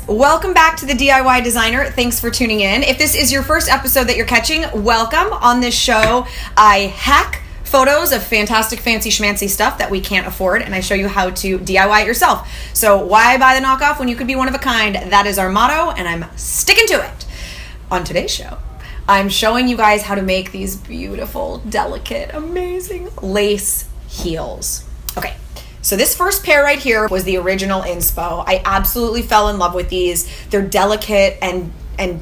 welcome back to the DIY Designer. Thanks for tuning in. If this is your first episode that you're catching, welcome. On this show, I hack photos of fantastic, fancy, schmancy stuff that we can't afford, and I show you how to DIY it yourself. So why buy the knockoff when you could be one of a kind? That is our motto, and I'm sticking to it. On today's show, I'm showing you guys how to make these beautiful, delicate, amazing lace heels. Okay. So this first pair right here was the original inspo. I absolutely fell in love with these. They're delicate and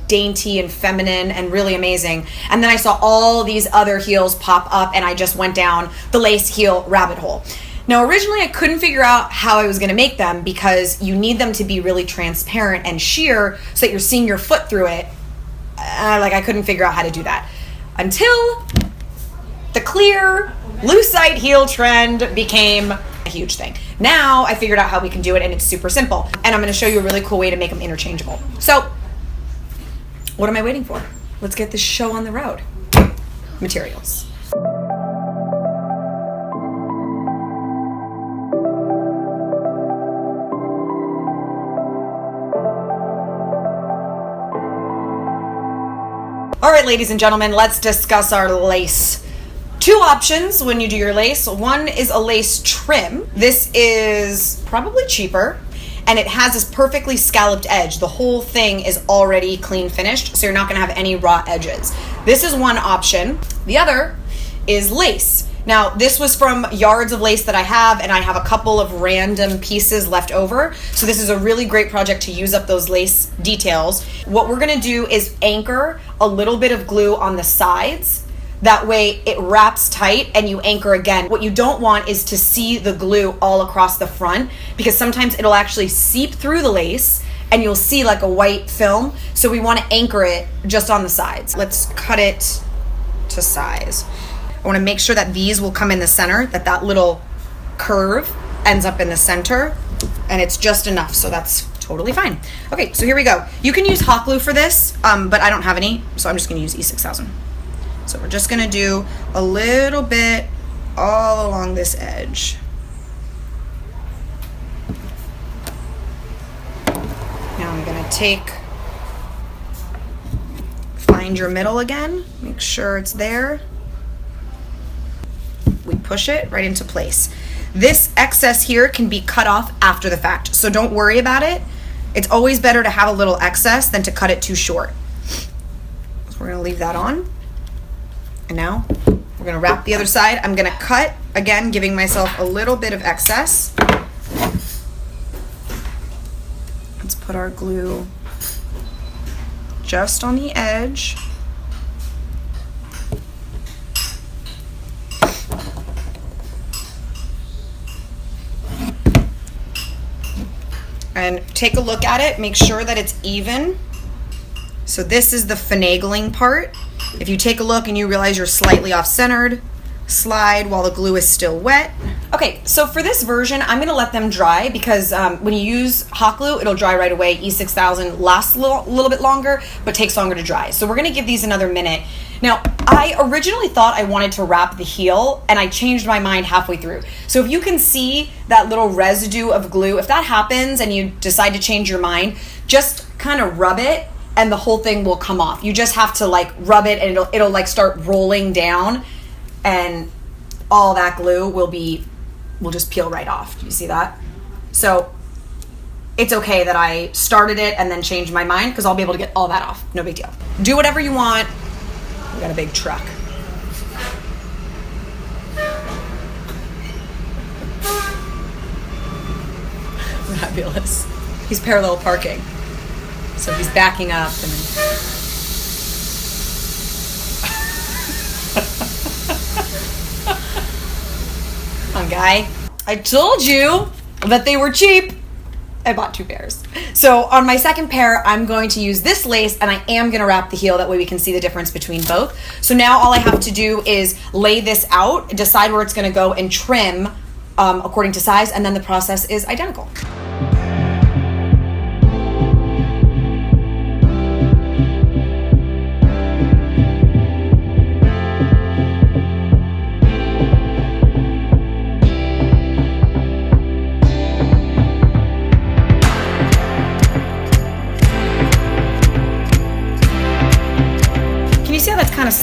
dainty and feminine and really amazing. And then I saw all these other heels pop up and I just went down the lace heel rabbit hole. Now originally I couldn't figure out how I was gonna make them because you need them to be really transparent and sheer so that you're seeing your foot through it. I couldn't figure out how to do that until the clear lucite heel trend became a huge thing. Now I figured out how we can do it and it's super simple. And I'm gonna show you a really cool way to make them interchangeable. So what am I waiting for? Let's get this show on the road. Materials. All right, ladies and gentlemen, let's discuss our lace. Two options when you do your lace. One is a lace trim. This is probably cheaper and it has this perfectly scalloped edge. The whole thing is already clean finished, so you're not gonna have any raw edges. This is one option. The other is lace. Now, this was from yards of lace that I have, and I have a couple of random pieces left over. So this is a really great project to use up those lace details. What we're gonna do is anchor a little bit of glue on the sides. That way it wraps tight and you anchor again. What you don't want is to see the glue all across the front because sometimes it'll actually seep through the lace and you'll see like a white film. So we want to anchor it just on the sides. Let's cut it to size. I want to make sure that these will come in the center, that little curve ends up in the center, and it's just enough, so that's totally fine. Okay, so here we go. You can use hot glue for this, but I don't have any, so I'm just going to use E6000. So we're just gonna do a little bit all along this edge. Now I'm gonna find your middle again, make sure it's there. We push it right into place. This excess here can be cut off after the fact, so don't worry about it. It's always better to have a little excess than to cut it too short. So we're gonna leave that on. And now we're gonna wrap the other side. I'm gonna cut, again, giving myself a little bit of excess. Let's put our glue just on the edge. And take a look at it, make sure that it's even. So this is the finagling part. If you take a look and you realize you're slightly off-centered, slide while the glue is still wet. Okay, so for this version, I'm gonna let them dry because when you use hot glue, it'll dry right away. E6000 lasts a little bit longer, but takes longer to dry. So we're gonna give these another minute. Now, I originally thought I wanted to wrap the heel, and I changed my mind halfway through. So if you can see that little residue of glue, if that happens and you decide to change your mind, just kind of rub it and the whole thing will come off. You just have to like rub it and it'll like start rolling down and all that glue will just peel right off. Do you see that? So it's okay that I started it and then changed my mind because I'll be able to get all that off. No big deal. Do whatever you want. We got a big truck. Fabulous. He's parallel parking. So he's backing up and Come on, guy. I told you that they were cheap. I bought two pairs. So on my second pair, I'm going to use this lace and I am gonna wrap the heel. That way we can see the difference between both. So now all I have to do is lay this out, decide where it's gonna go and trim according to size, and then the process is identical.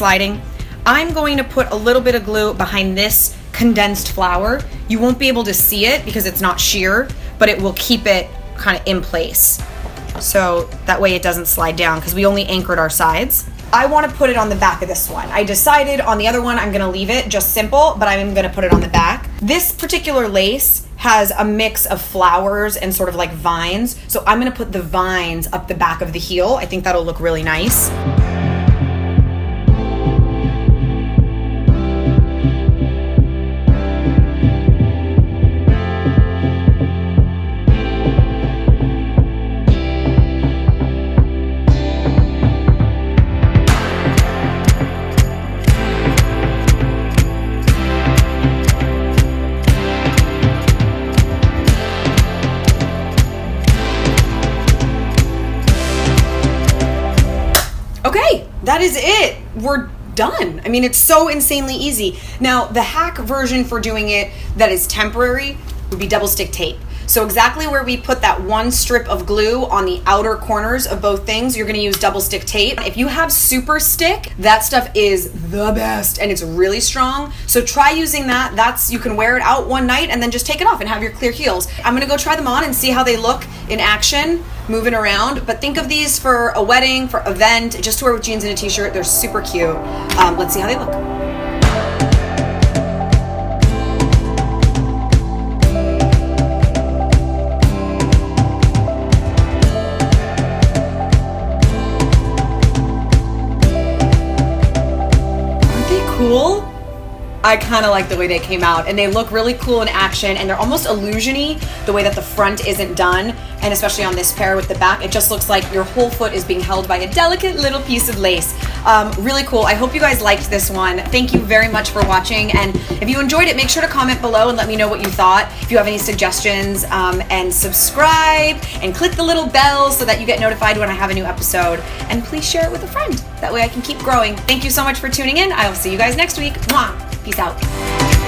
sliding. I'm going to put a little bit of glue behind this condensed flour. You won't be able to see it because it's not sheer, but it will keep it kind of in place. So that way it doesn't slide down because we only anchored our sides. I want to put it on the back of this one. I decided on the other one I'm going to leave it just simple, but I'm going to put it on the back. This particular lace has a mix of flowers and sort of like vines. So I'm going to put the vines up the back of the heel. I think that'll look really nice. Okay, that is it. We're done. I mean, it's so insanely easy. Now, the hack version for doing it that is temporary would be double stick tape. So exactly where we put that one strip of glue on the outer corners of both things, you're gonna use double stick tape. If you have super stick, that stuff is the best and it's really strong. So try using that. You can wear it out one night and then just take it off and have your clear heels. I'm gonna go try them on and see how they look in action, moving around. But think of these for a wedding, for an event, just to wear with jeans and a t-shirt. They're super cute. Let's see how they look. Cool. I kind of like the way they came out, and they look really cool in action, and they're almost illusion-y the way that the front isn't done, and especially on this pair with the back, it just looks like your whole foot is being held by a delicate little piece of lace. Really cool. I hope you guys liked this one. Thank you very much for watching, and if you enjoyed it, make sure to comment below and let me know what you thought. If you have any suggestions, and subscribe and click the little bell so that you get notified when I have a new episode, and please share it with a friend. That way I can keep growing. Thank you so much for tuning in. I will see you guys next week. Mwah. Peace out.